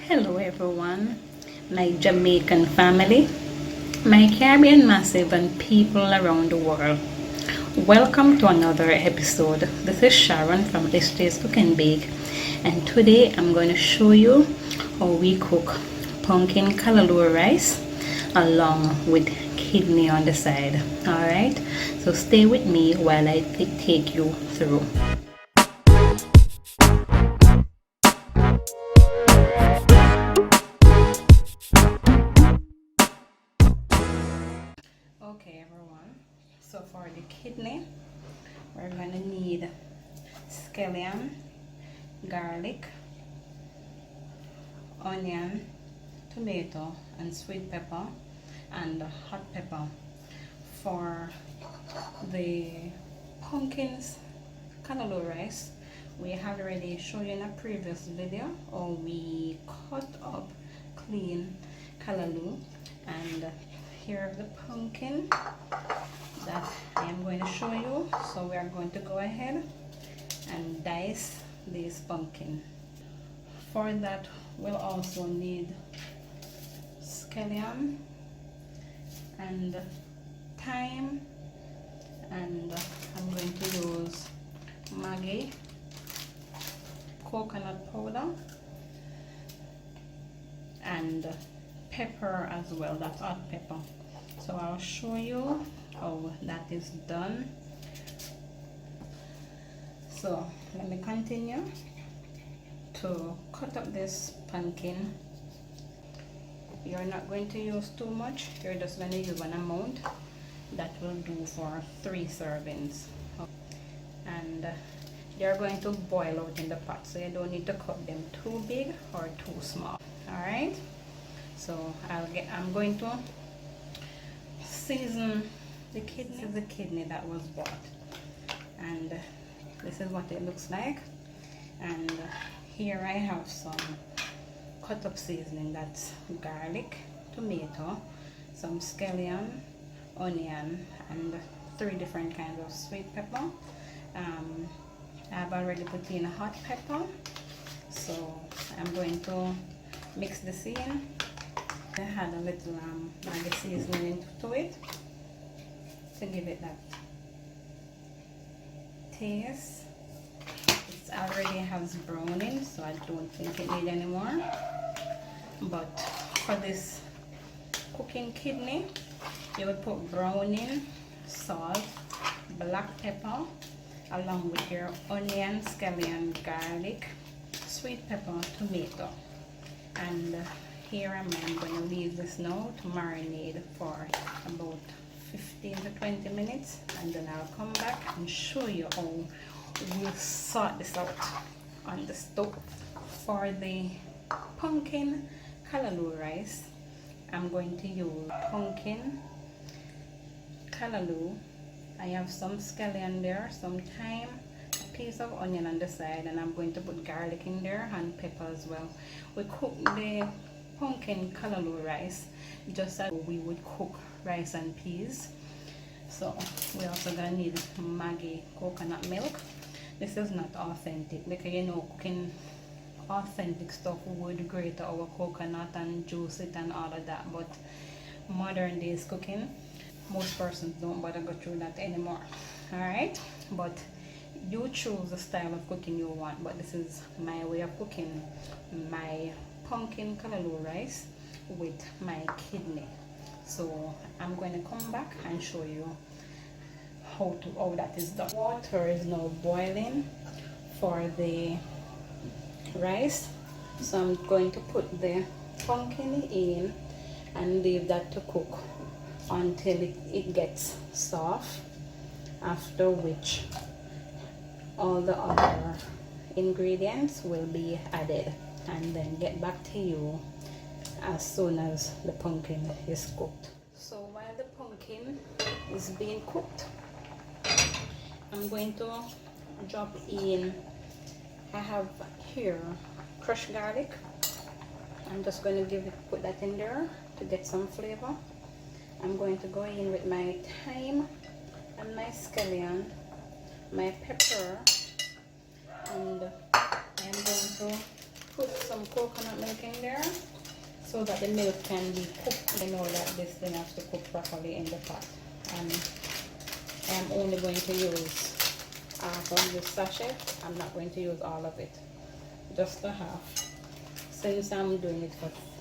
Hello everyone, my Jamaican family, my Caribbean massive and people around the world. Welcome to another episode. This is Sharon from SJay's Cook and Bake, and today I'm going to show you how we cook pumpkin callaloo rice along with kidney on the side. Alright, so stay with me while I take you through. Okay everyone, so for the kidney we're gonna need scallion, garlic, onion, tomato and sweet pepper and hot pepper. For the pumpkins callaloo rice, we have already shown you in a previous video how we cut up clean callaloo, and here is the pumpkin that I am going to show you. So we are going to go ahead and dice this pumpkin. For that we'll also need scallion and thyme, and I'm going to use Maggi, coconut powder and pepper as well, that's hot pepper. So I'll show you how that is done. So let me continue to cut up this pumpkin. You're not going to use too much, you're just going to use an amount that will do for 3 servings. And they're going to boil out in the pot, so you don't need to cut them too big or too small. Alright, so I'm going to season the kidney. This is the kidney that was bought, and this is what it looks like. And here I have some cut up seasoning, that's garlic, tomato, some scallion, onion and 3 different kinds of sweet pepper. I've already put in hot pepper, so I'm going to mix this in. I had a little Maggi seasoning to it to give it that taste. It already has browning, so I don't think it needs any more. But for this cooking kidney, you would put browning, salt, black pepper, along with your onion, scallion, garlic, sweet pepper, tomato. And here I'm going to leave this now to marinate for about 15 to 20 minutes, and then I'll come back and show you how we'll sort this out on the stove. For the pumpkin callaloo rice, I'm going to use pumpkin callaloo. I have some scallion there, some thyme, a piece of onion on the side, and I'm going to put garlic in there and pepper as well. We cook the pumpkin callaloo rice just as we would cook rice and peas. So we also gonna need Maggi coconut milk. This is not authentic, because you know, cooking authentic stuff would grate our coconut and juice it and all of that, but modern days cooking, most persons don't bother go through that anymore. Alright, but you choose the style of cooking you want, but this is my way of cooking my pumpkin callaloo rice with my kidney. So I'm going to come back and show you how that is done. Water is now boiling for the rice, so I'm going to put the pumpkin in and leave that to cook until it gets soft, after which all the other ingredients will be added, and then get back to you as soon as the pumpkin is cooked. So while the pumpkin is being cooked, I'm going to drop in, I have here crushed garlic. I'm just going to put that in there to get some flavor. I'm going to go in with my thyme and my scallion, my pepper, and I'm going to put some coconut milk in there so that the milk can be cooked. I know that this thing has to cook properly in the pot. And I'm only going to use half of this sachet. I'm not going to use all of it, just a half, since I'm doing it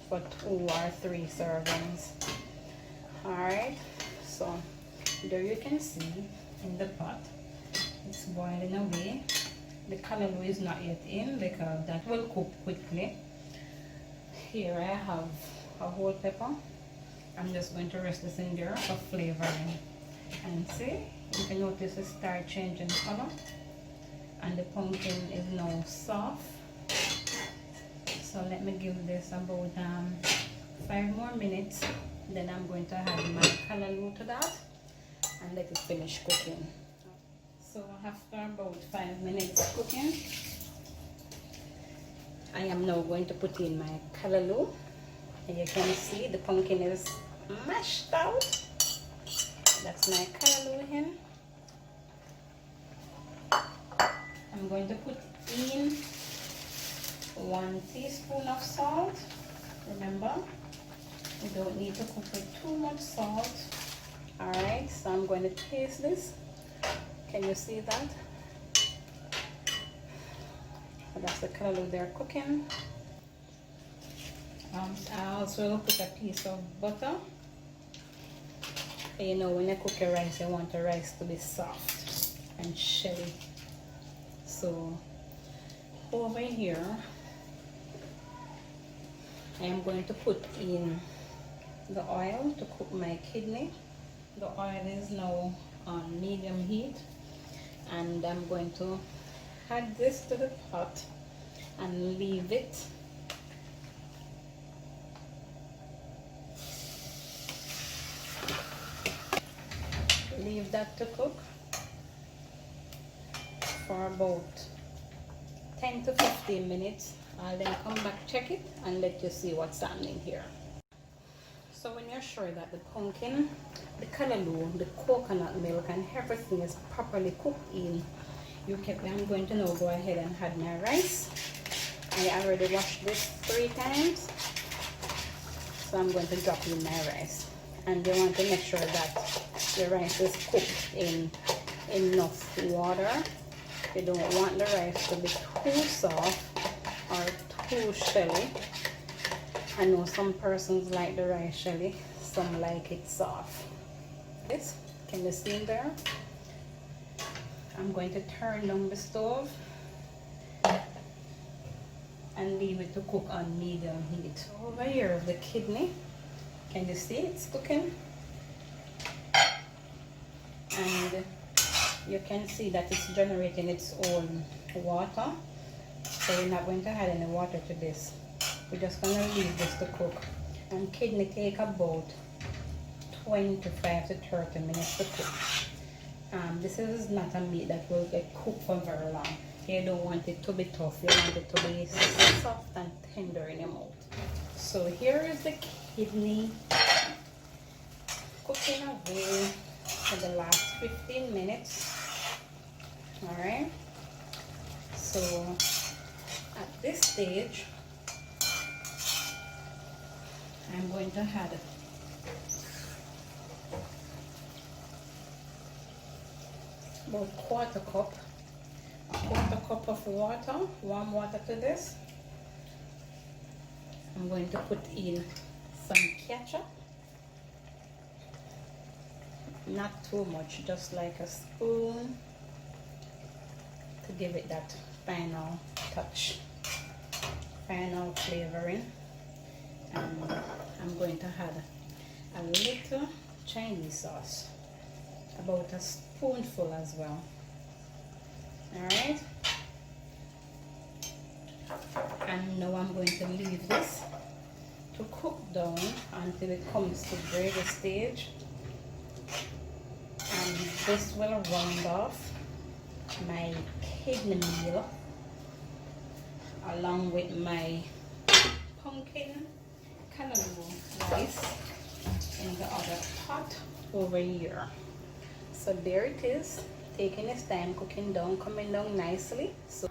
for 2 or 3 servings. Alright, so there you can see in the pot it's boiling away. The callaloo is not yet in because that will cook quickly. Here I have a whole pepper. I'm just going to rest this in there for flavoring. And see, you can notice it start changing color, and the pumpkin is now soft. So let me give this about 5 more minutes. Then I'm going to add my callaloo to that and let it finish cooking. So after about 5 minutes cooking, I am now going to put in my callaloo. And you can see the pumpkin is mashed out. That's my callaloo in. I'm going to put in 1 teaspoon of salt. Remember, you don't need to cook with too much salt. Alright, so I'm going to taste this. Can you see that? That's the callaloo they're cooking. I also will put a piece of butter. You know, when you cook your rice, you want the rice to be soft and shelly. So over here, I am going to put in the oil to cook my kidney. The oil is now on medium heat, and I'm going to add this to the pot and leave it. Leave that to cook for about 10 to 15 minutes. I'll then come back, check it, and let you see what's happening here. So when you're sure that the pumpkin, the callaloo, the coconut milk, and everything is properly cooked in, I'm going to now go ahead and add my rice. I already washed this 3 times, so I'm going to drop in my rice. And you want to make sure that the rice is cooked in enough water. You don't want the rice to be too soft or too shelly. I know some persons like the rice shelly, some like it soft. This, can you see in there? I'm going to turn down the stove and leave it to cook on medium heat. Over here, the kidney, can you see it's cooking? And you can see that it's generating its own water. So we're not going to add any water to this. We're just going to leave this to cook. And kidney take about 25 to 30 minutes to cook. This is not a meat that will get cooked for very long. You don't want it to be tough. You want it to be soft and tender in your mouth. So here is the kidney cooking away for the last 15 minutes. Alright. So at this stage, I'm going to add about a quarter cup of water, warm water to this. I'm going to put in some ketchup. Not too much, just like a spoon to give it that final touch, final flavoring. And I'm going to add a little Chinese sauce, about a spoonful as well. Alright, and now I'm going to leave this to cook down until it comes to gravy stage, and this will round off my kidney meal along with my pumpkin callaloo rice in the other pot over here. So there it is, taking its time, cooking down, coming down nicely. So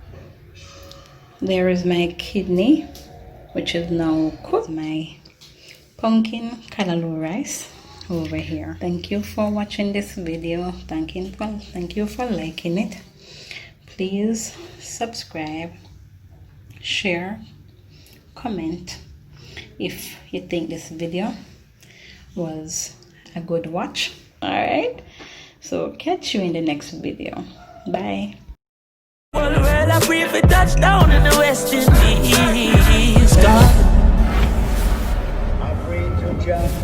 There is my kidney, which is now cooked. My pumpkin callaloo rice over here. Thank you for watching this video. Thank you for liking it. Please subscribe, share, comment if you think this video was a good watch. All right, so catch you in the next video. Bye. Well, I pray for touchdown in the West Indies. I pray to Jah.